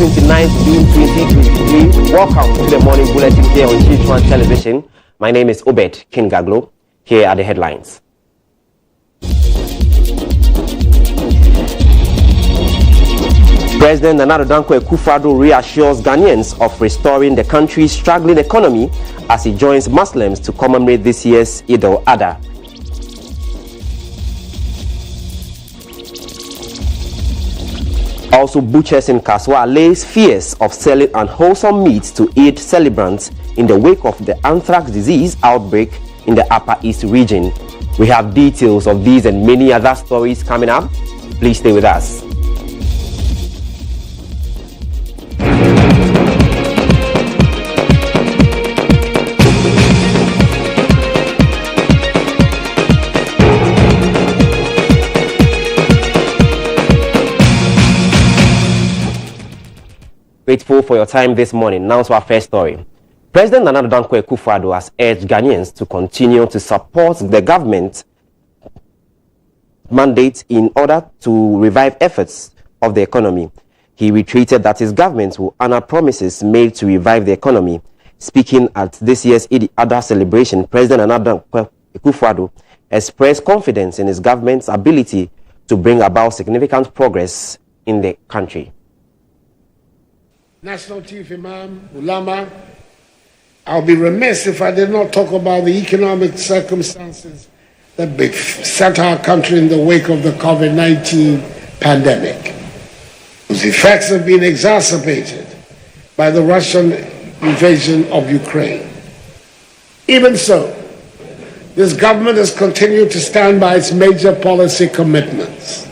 29th June 2023. Welcome to the morning bulletin here on GHOne television. My name is Obed Kingaglo. Here are the headlines. President Nana Addo Akufo-Addo reassures Ghanaians of restoring the country's struggling economy as he joins Muslims to commemorate this year's Eid al-Adha. Also, butchers in Kaswa allays fears of selling unwholesome meat to aid celebrants in the wake of the anthrax disease outbreak in the Upper East region. We have details of these and many other stories coming up. Please stay with us. Grateful for your time this morning. Now to our first story. President Nana Addo Akufo-Addo has urged Ghanaians to continue to support the government mandate in order to revive efforts of the economy. He reiterated that his government will honor promises made to revive the economy. Speaking at this year's Eid al-Adha celebration, President Nana Addo Akufo-Addo expressed confidence in his government's ability to bring about significant progress in the country. National Chief Imam, Ulama, I'll be remiss if I did not talk about the economic circumstances that beset our country in the wake of the COVID-19 pandemic, whose effects have been exacerbated by the Russian invasion of Ukraine. Even so, this government has continued to stand by its major policy commitments.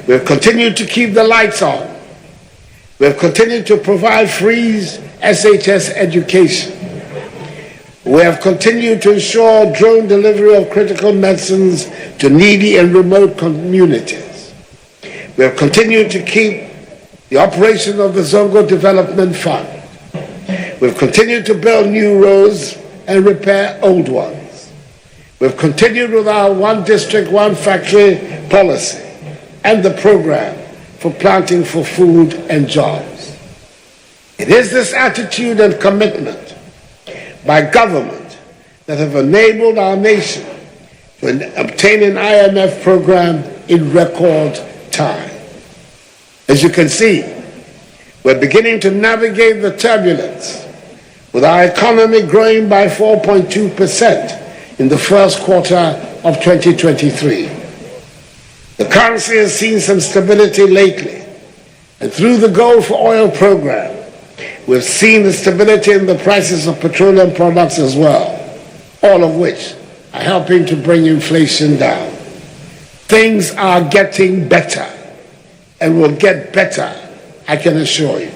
We have continued to keep the lights on. We have continued to provide free SHS education. We have continued to ensure drone delivery of critical medicines to needy and remote communities. We have continued to keep the operation of the Zongo Development Fund. We have continued to build new roads and repair old ones. We have continued with our one district, one factory policy and the program for planting for food and jobs. It is this attitude and commitment by government that have enabled our nation to obtain an IMF program in record time. As you can see, we're beginning to navigate the turbulence with our economy growing by 4.2% in the first quarter of 2023. The currency has seen some stability lately, and through the Gold for Oil program, we've seen the stability in the prices of petroleum products as well, all of which are helping to bring inflation down. Things are getting better, and will get better, I can assure you.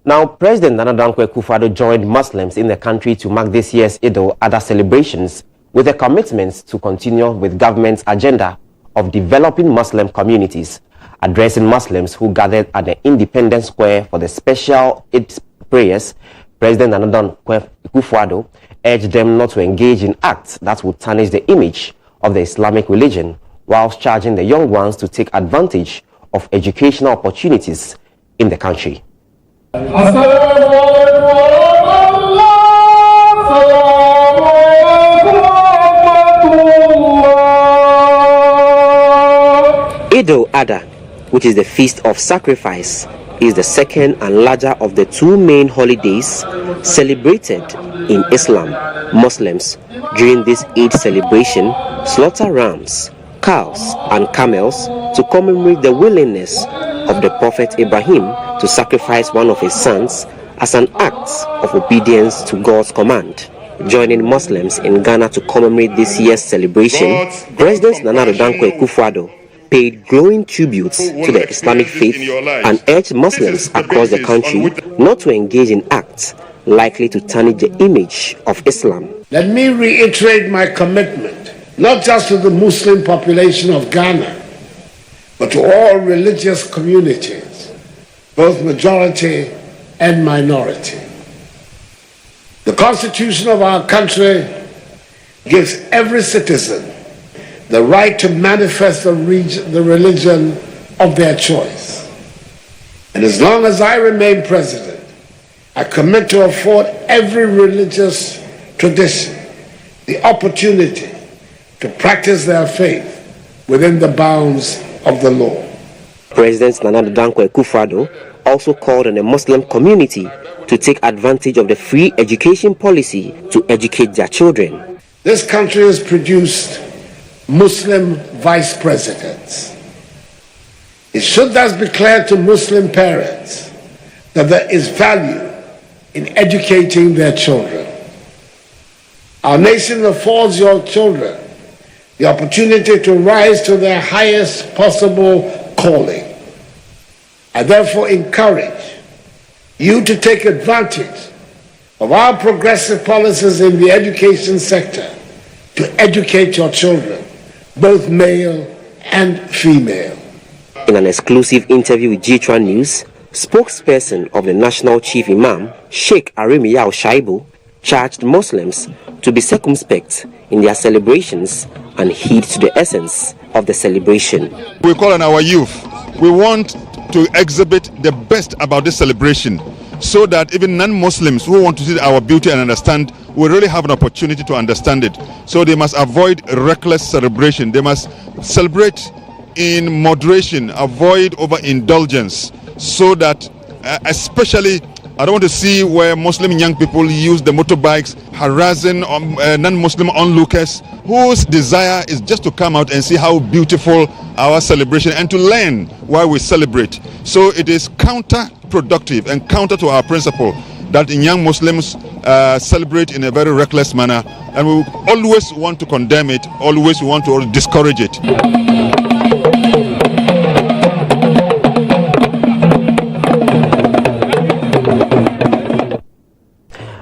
Now, President Nana Addo Akufo-Addo joined Muslims in the country to mark this year's Eid al-Adha celebrations with a commitment to continue with government's agenda of developing Muslim communities. Addressing Muslims who gathered at the Independence Square for the special Eid prayers, President Nana Addo Akufo-Addo urged them not to engage in acts that would tarnish the image of the Islamic religion, whilst charging the young ones to take advantage of educational opportunities in the country. Eid al-Adha, which is the feast of sacrifice, is the second and larger of the two main holidays celebrated in Islam. Muslims during this Eid celebration slaughter rams, cows and camels to commemorate the willingness of the Prophet Ibrahim to sacrifice one of his sons as an act of obedience to God's command. Joining Muslims in Ghana to commemorate this year's celebration, President Nana Addo Akufo-Addo paid glowing tributes to the Islamic faith and urged Muslims across the country not to engage in acts likely to tarnish the image of Islam. Let me reiterate my commitment, not just to the Muslim population of Ghana, but to all religious communities, both majority and minority. The Constitution of our country gives every citizen the right to manifest the religion of their choice. And as long as I remain president, I commit to afford every religious tradition the opportunity to practice their faith within the bounds of the law. President Nana Dankwa Akufo-Addo also called on the Muslim community to take advantage of the free education policy to educate their children. This country has produced Muslim vice presidents. It should thus be clear to Muslim parents that there is value in educating their children. Our nation affords your children the opportunity to rise to their highest possible calling. I therefore encourage you to take advantage of our progressive policies in the education sector to educate your children, both male and female. In an exclusive interview with GHOne News, spokesperson of the National Chief Imam, Sheikh Arimiyahu Shaibu, charged Muslims to be circumspect in their celebrations and heed to the essence of the celebration. We call on our youth. We want to exhibit the best about this celebration so that even non-Muslims who want to see our beauty and understand will really have an opportunity to understand it. So they must avoid reckless celebration. They must celebrate in moderation, avoid overindulgence, so that especially I don't want to see where Muslim young people use the motorbikes harassing non-Muslim onlookers whose desire is just to come out and see how beautiful our celebration and to learn why we celebrate. So it is counterproductive and counter to our principle that young Muslims celebrate in a very reckless manner, and we always want to condemn it, always want to discourage it.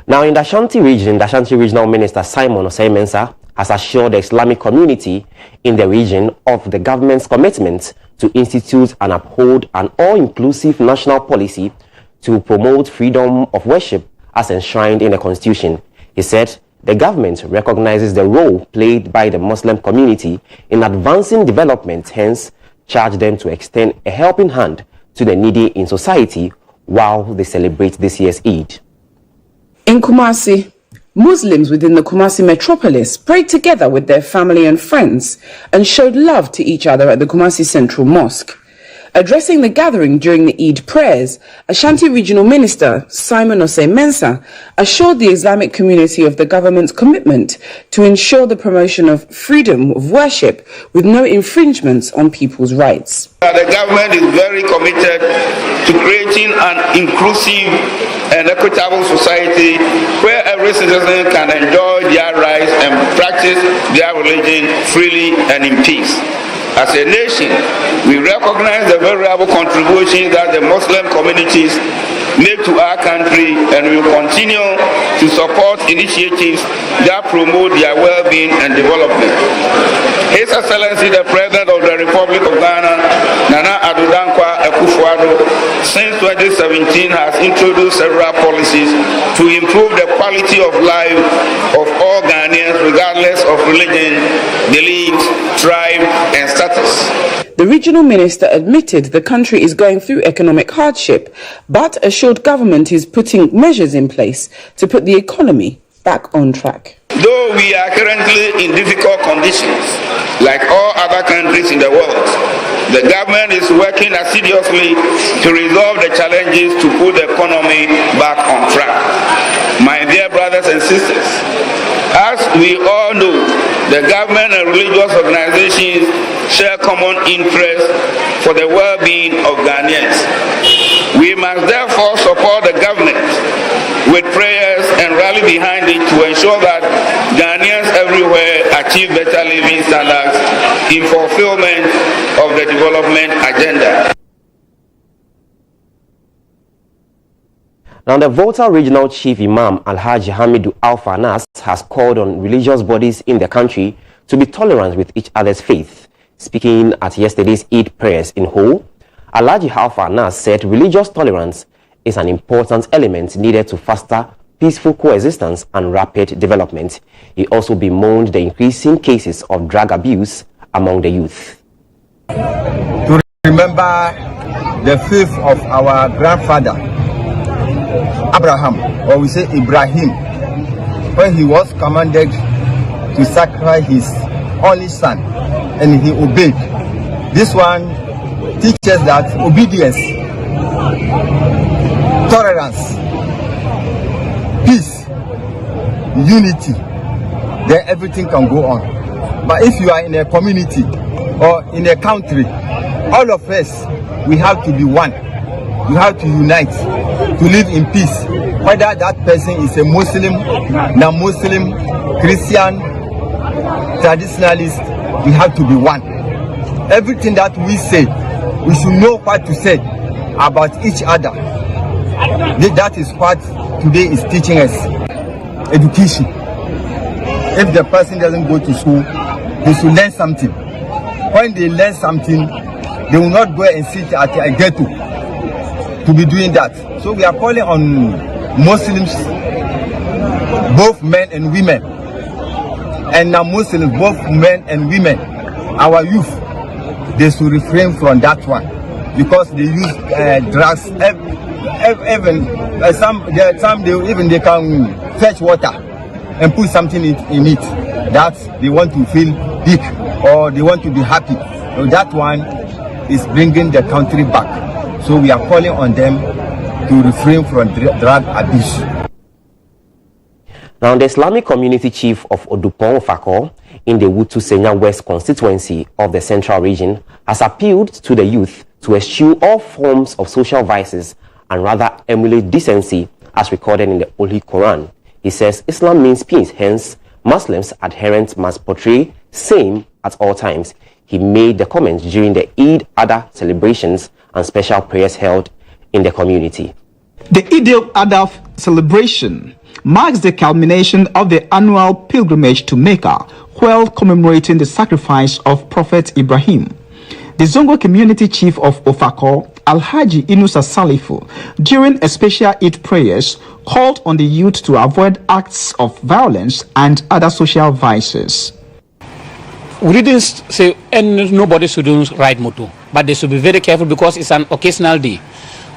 Now, in the Ashanti region, the Ashanti Regional Minister Simon Osei-Mensah has assured the Islamic community in the region of the government's commitment to institute and uphold an all-inclusive national policy to promote freedom of worship as enshrined in the Constitution. He said the government recognizes the role played by the Muslim community in advancing development, hence charged them to extend a helping hand to the needy in society while they celebrate this year's Eid. In Kumasi, Muslims within the Kumasi metropolis prayed together with their family and friends and showed love to each other at the Kumasi Central Mosque. Addressing the gathering during the Eid prayers, Ashanti Regional Minister Simon Osei-Mensah assured the Islamic community of the government's commitment to ensure the promotion of freedom of worship with no infringements on people's rights. The government is very committed to creating an inclusive and equitable society where every citizen can enjoy their rights and practice their religion freely and in peace. As a nation, we recognize the valuable contribution that the Muslim communities make to our country, and we will continue to support initiatives that promote their well-being and development. His Excellency the President of the Republic of Ghana, Nana Dankwa Akufo-Addo, since 2017 has introduced several policies to improve the quality of life of all Ghanaians regardless of religion, beliefs, tribe and status. The regional minister admitted the country is going through economic hardship, but assured government is putting measures in place to put the economy back on track. Though we are currently in difficult conditions, like all other countries in the world, the government is working assiduously to resolve the challenges to put the economy back on track. My dear brothers and sisters, as we all know, the government and religious organizations share common interests for the well-being of Ghanaians. We must therefore support the government with prayers and rally behind it to ensure that Ghanaians everywhere achieve better living standards in fulfillment of the development agenda. Now, the Volta Regional Chief Imam Alhaji Hamidu Alpha Nas has called on religious bodies in the country to be tolerant with each other's faith. Speaking at yesterday's Eid prayers in Ho, Alhaji Alpha Nas said religious tolerance is an important element needed to foster peaceful coexistence and rapid development. He also bemoaned the increasing cases of drug abuse among the youth. To remember the faith of our grandfather Abraham, or we say Ibrahim, when he was commanded to sacrifice his only son and he obeyed. This one teaches that obedience, tolerance, peace, unity, then everything can go on. But if you are in a community or in a country, all of us, we have to be one. You have to unite to live in peace. Whether that person is a Muslim, non-Muslim, Christian, traditionalist, we have to be one. Everything that we say, we should know what to say about each other. That is what today is teaching us. Education. If the person doesn't go to school, they should learn something. When they learn something, they will not go and sit at a ghetto to be doing that. So we are calling on Muslims, both men and women, and non-Muslims, both men and women, our youth, they should refrain from that one because they use drugs. Even some they can fetch water and put something in it that they want to feel big or they want to be happy. So that one is bringing the country back. So we are calling on them to refrain from drug abuse. Now, the Islamic community chief of Odupon Fakor in the Wutu Senya West constituency of the Central Region has appealed to the youth to eschew all forms of social vices and rather emulate decency as recorded in the Holy Quran. He says Islam means peace, hence Muslims adherents must portray same at all times. He made the comments during the Eid Adha celebrations and special prayers held in the community. The Eid al-Adha celebration marks the culmination of the annual pilgrimage to Mecca while commemorating the sacrifice of Prophet Ibrahim. The Zongo community chief of Ofako, Alhaji Inusa Salifu, during a special Eid prayers, called on the youth to avoid acts of violence and other social vices. We didn't say nobody shouldn't ride motor, but they should be very careful because it's an occasional day.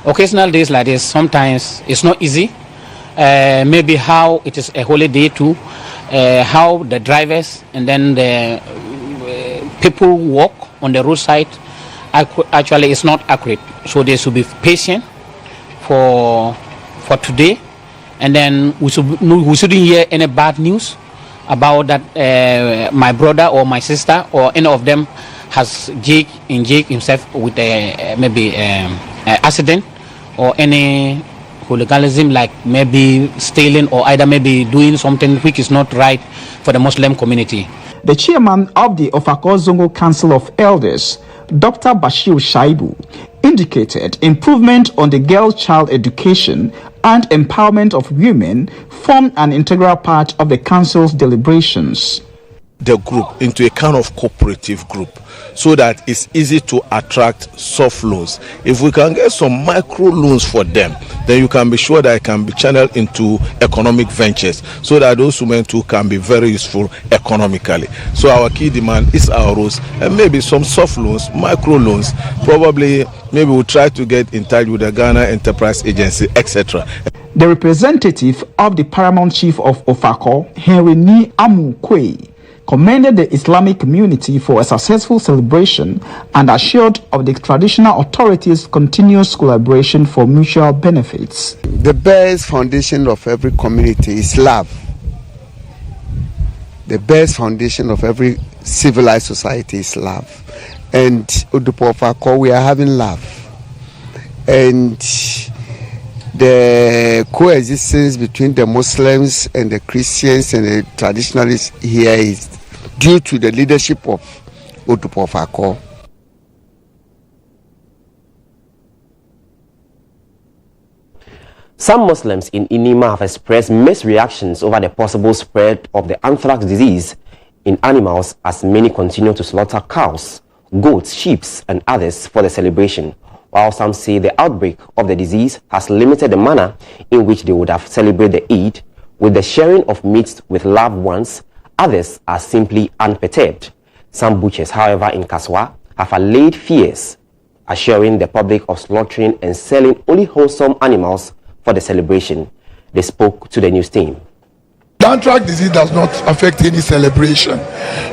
Occasional days like this, sometimes it's not easy. Maybe how it is a holiday too, how the drivers and then the people walk on the roadside, actually it's not accurate. So they should be patient for today, and then we shouldn't hear any bad news about that my brother or my sister or any of them has injured himself with maybe accident or any hooliganism, like maybe stealing or either maybe doing something which is not right for the Muslim community. The chairman of the Ofako Zongo Council of Elders, Dr. Bashir Shaibu, indicated improvement on the girl-child education and empowerment of women formed an integral part of the council's deliberations. The group into a kind of cooperative group so that it's easy to attract soft loans. If we can get some micro loans for them, then you can be sure that it can be channeled into economic ventures so that those women too can be very useful economically. So our key demand is our rules and maybe some soft loans, micro loans, probably maybe we'll try to get in touch with the Ghana Enterprise Agency, etc. The representative of the paramount chief of Ofako, Henry Ni Amukwe, commended the Islamic community for a successful celebration and assured of the traditional authorities' continuous collaboration for mutual benefits. The best foundation of every community is love. The best foundation of every civilized society is love. And Odupofako, we are having love. And the coexistence between the Muslims and the Christians and the traditionalists here is due to the leadership of Odupofako. Some Muslims in Inima have expressed mixed reactions over the possible spread of the anthrax disease in animals as many continue to slaughter cows, goats, sheep, and others for the celebration, while some say the outbreak of the disease has limited the manner in which they would have celebrated the Eid with the sharing of meats with loved ones. Others are simply unperturbed. Some butchers, however, in Kaswa have allayed fears, assuring the public of slaughtering and selling only wholesome animals for the celebration. They spoke to the news team. The anthrax disease does not affect any celebration,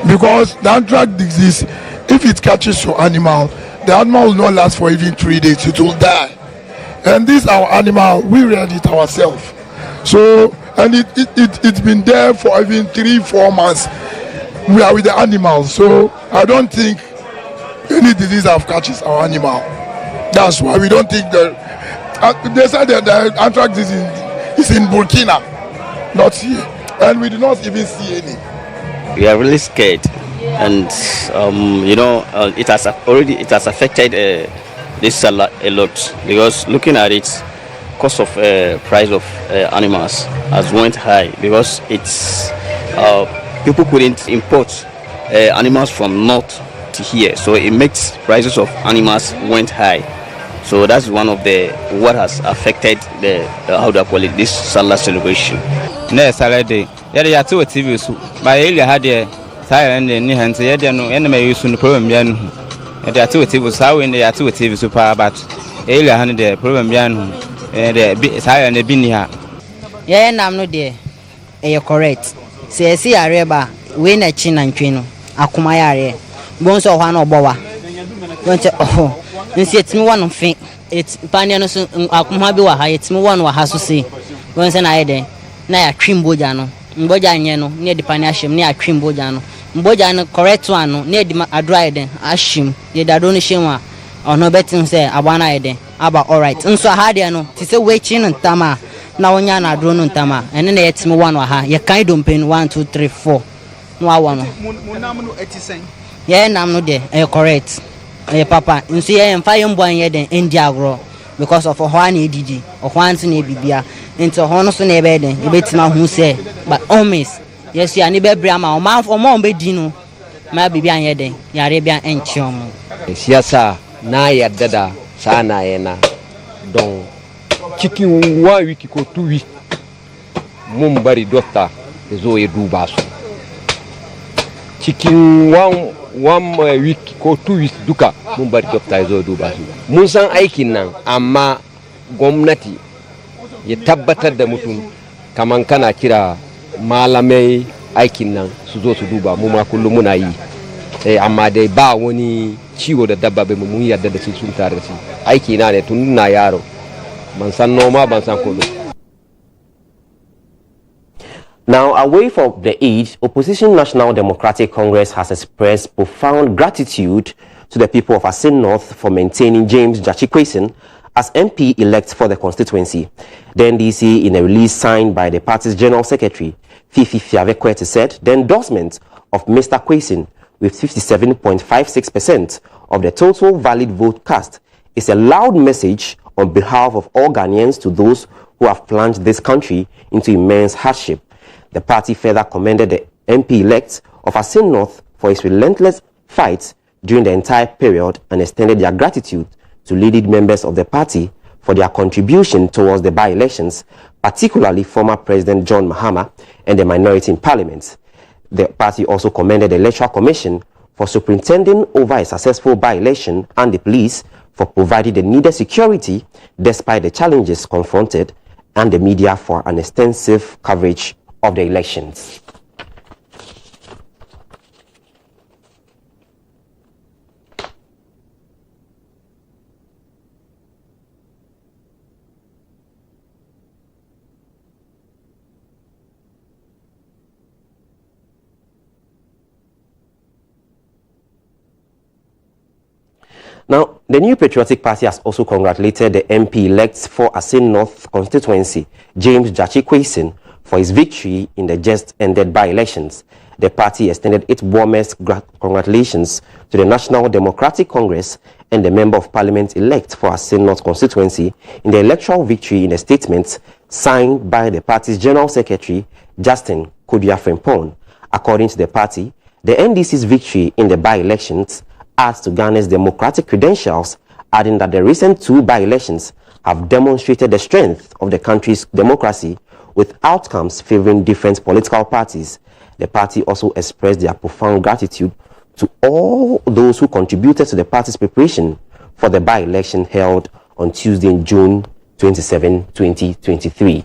because the anthrax disease, if it catches your animal, the animal will not last for even 3 days, it will die. And this our animal, we reared it ourselves. So, and it's been there for even 3-4 months. We are with the animals, so I don't think any disease have catches our animal. That's why we don't think that they said that the anthrax disease is in Burkina, not here, and we do not even see any. We are really scared, and it has affected this Salah a lot, because looking at it, cost of price of animals has went high, because it's people couldn't import animals from north to here, so it makes prices of animals went high. So that's one of what has affected this Salah celebration. Next Saturday, yeah, two TV so my area had the silent and hands, yeah, no enemy use the problem. There are two TV so in the two TV super, but area had the problem. The silent and bin here. Yeah, I'm not there. You're correct. Say, see, I reba, win a chin and twin, Akumayare, bones of one or boa. Oh. It's me one thing. It's Paniano Akumabiwa, it's me one has to see. Once an idea, na cream bojano, Mbojano, near the Panashim, near cream bojano, Mbojano, correct one, near the Adride, Ashim, the Dadonishima, or no betting say, I want idea, about all right. And so I had no, tis a waiting and Tama, now Yana drone on Tama, and then it's me one or her, your kind of pain 1, 2, 3, 4. No one. Yeah, I'm not there, you're correct. Papa, you see, I am fire boy in India grow because of a one ADG or once in a Bibia into honest in a bed, a bit now who say, but almost, yes, you are never Brahma or mouth or more bedino, my Bibian Yede, Yarabia and Chum. Yes, sir, Naya Dada, Sana Ena, Don Chicken 1 week or 2 weeks. Mumbari doctor is all a do bass. Chicken 1 week or 2 weeks duka Mumbari doctor is all do bass. Munsan aikin nan amma gwamnati ya tabbatar da mutum kaman kana kira malamai aikin nan su zo su duba mu ma kullum muna yi amma dai ba wani ciwo da dabba bai mun yarda da shi sun tare da shi aiki na ne tun na yaro ban san noma ban san komai. Now, away from the Eid, Opposition National Democratic Congress has expressed profound gratitude to the people of Asin North for maintaining James GHToday as MP-elect for the constituency. The NDC, in a release signed by the party's General Secretary, Fifi Fiavekwete, said the endorsement of Mr. Kwesi with 57.56% of the total valid vote cast is a loud message on behalf of all Ghanaians to those who have plunged this country into immense hardship. The party further commended the MP-elect of Asin North for his relentless fight during the entire period and extended their gratitude to leading members of the party for their contribution towards the by-elections, particularly former President John Mahama and the minority in Parliament. The party also commended the Electoral Commission for superintending over a successful by-election and the police for providing the needed security despite the challenges confronted, and the media for an extensive coverage of the elections. Now, the New Patriotic Party has also congratulated the MP-elect for Asin North constituency, James GHToday, for his victory in the just-ended by-elections. The party extended its warmest congratulations to the National Democratic Congress and the Member of Parliament-elect for Asin North constituency in the electoral victory in a statement signed by the party's General Secretary, Justin Kodia-Frimpong. According to the party, the NDC's victory in the by-elections adds to Ghana's democratic credentials, adding that the recent 2 by-elections have demonstrated the strength of the country's democracy with outcomes favoring different political parties. The party also expressed their profound gratitude to all those who contributed to the party's preparation for the by-election held on Tuesday in June 27, 2023.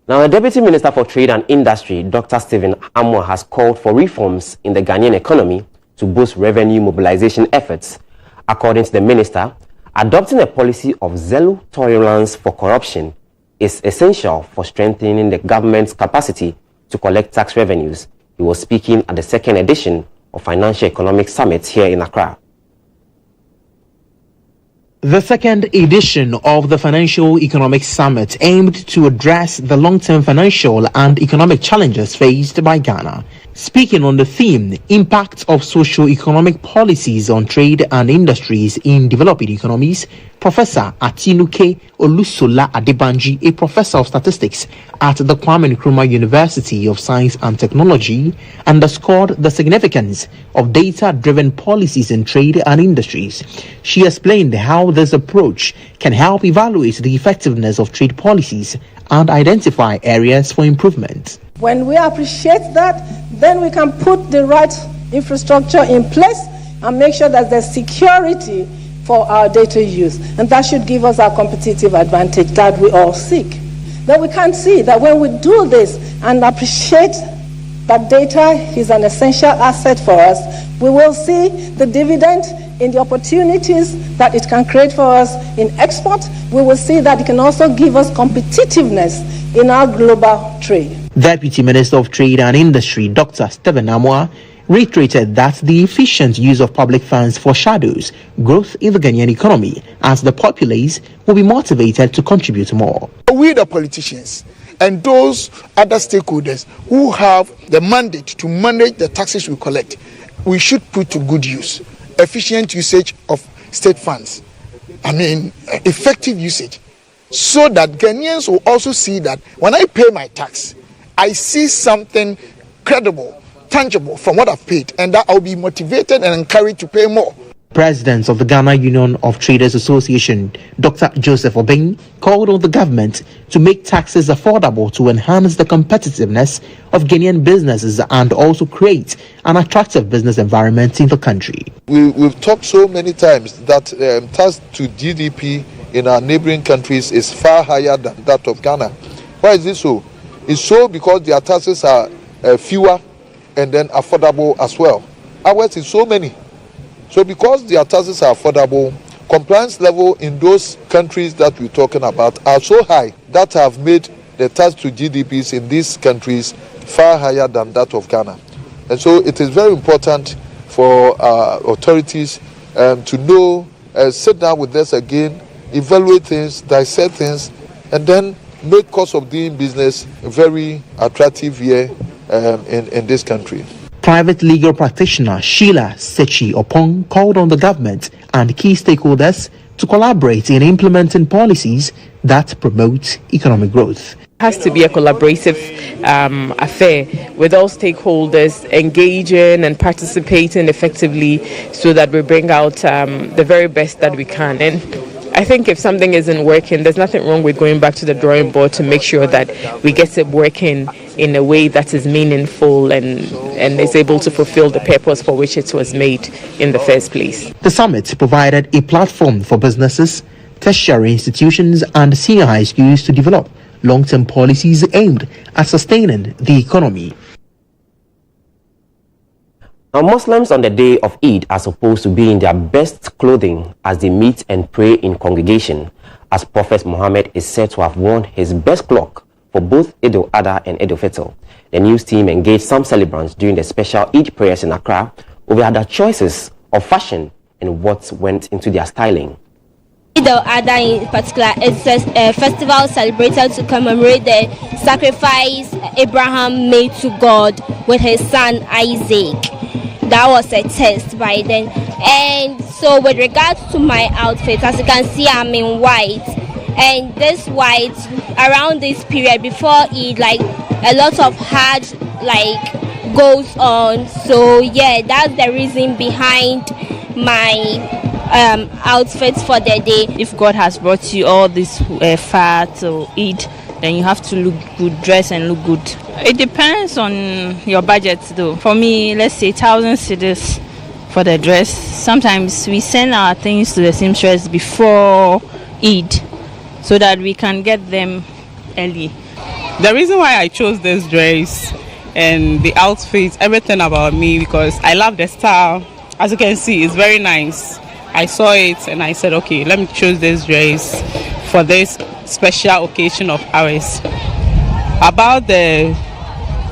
Now, the Deputy Minister for Trade and Industry, Dr. Stephen Amwa, has called for reforms in the Ghanaian economy to boost revenue mobilization efforts. According to the minister, adopting a policy of zero tolerance for corruption is essential for strengthening the government's capacity to collect tax revenues. He was speaking at the second edition of Financial Economic Summit here in Accra. The second edition of the Financial Economic Summit aimed to address the long-term financial and economic challenges faced by Ghana. Speaking on the theme, Impact of Socio-Economic Policies on Trade and Industries in Developing Economies, Professor Atinuke Olusola Adebanji, a professor of statistics at the Kwame Nkrumah University of Science and Technology, underscored the significance of data-driven policies in trade and industries. She explained how this approach can help evaluate the effectiveness of trade policies and identify areas for improvement. When we appreciate that, then we can put the right infrastructure in place and make sure that there's security for our data use. And that should give us our competitive advantage that we all seek. Then we can see that when we do this and appreciate that data is an essential asset for us, we will see the dividend in the opportunities that it can create for us in export. We will see that it can also give us competitiveness in our global trade. Deputy Minister of Trade and Industry, Dr. Stephen Amwa, reiterated that the efficient use of public funds foreshadows growth in the Ghanaian economy, as the populace will be motivated to contribute more. We, the politicians, and those other stakeholders who have the mandate to manage the taxes we collect, we should put to good use efficient usage of state funds. Effective usage, so that Ghanaians will also see that when I pay my tax, I see something credible, tangible from what I've paid, and that I'll be motivated and encouraged to pay more. President of the Ghana Union of Traders Association, Dr. Joseph Obeng, called on the government to make taxes affordable to enhance the competitiveness of Ghanaian businesses and also create an attractive business environment in the country. We've talked so many times that tax to GDP in our neighboring countries is far higher than that of Ghana. Why is this so? It's so because their taxes are fewer and then affordable as well. Ours is so many. So because their taxes are affordable, compliance level in those countries that we're talking about are so high that have made the tax to GDPs in these countries far higher than that of Ghana. And so it is very important for authorities to know, sit down with us again, evaluate things, dissect things, and then make cost of doing business very attractive here in this country. Private legal practitioner Sheila Sechi Opong called on the government and key stakeholders to collaborate in implementing policies that promote economic growth. It has to be a collaborative affair with all stakeholders engaging and participating effectively so that we bring out the very best that we can. And I think if something isn't working, there's nothing wrong with going back to the drawing board to make sure that we get it working in a way that is meaningful and is able to fulfill the purpose for which it was made in the first place. The summit provided a platform for businesses, tertiary institutions and senior high schools to develop long-term policies aimed at sustaining the economy. Now, Muslims on the day of Eid are supposed to be in their best clothing as they meet and pray in congregation, as Prophet Muhammad is said to have worn his best cloak for both Eid al-Adha and Eid al-Fitr. The news team engaged some celebrants during the special Eid prayers in Accra over their choices of fashion and what went into their styling. Eid al-Adha in particular is a festival celebrated to commemorate the sacrifice Abraham made to God with his son Isaac. That was a test by then. And so with regards to my outfit, as you can see, I'm in white. And this white, around this period before Eid, like a lot of hard goes on. So yeah, that's the reason behind my outfits for the day. If God has brought you all this far to Eid, then you have to look good, dress and look good. It depends on your budget though. For me, let's say 1,000 cedis for the dress. Sometimes we send our things to the seamstress before Eid so that we can get them early. The reason why I chose this dress and the outfit, everything about me, because I love the style. As you can see, it's very nice. I saw it and I said, okay, let me choose this dress for this special occasion of ours. About the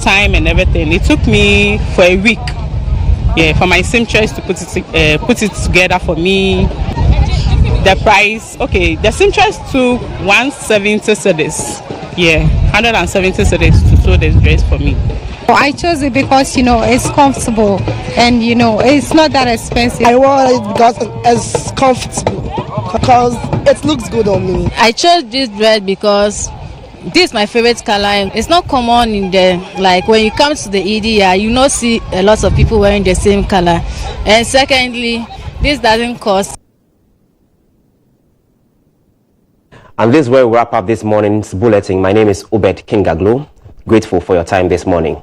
time and everything, it took me for a week, for my seamstress to put it together for me. The price, okay, the seamstress took 170 cedis, 170 cedis to sew this dress for me. I chose it because it's comfortable and it's not that expensive. I wore it because it's comfortable, because it looks good on me. I chose this dress because this is my favorite color. It's not common in the when you come to the Eid, you not see a lot of people wearing the same color. And secondly, this doesn't cost. And this is where we wrap up this morning's bulletin. My name is Obed Kingaglu. Grateful for your time this morning.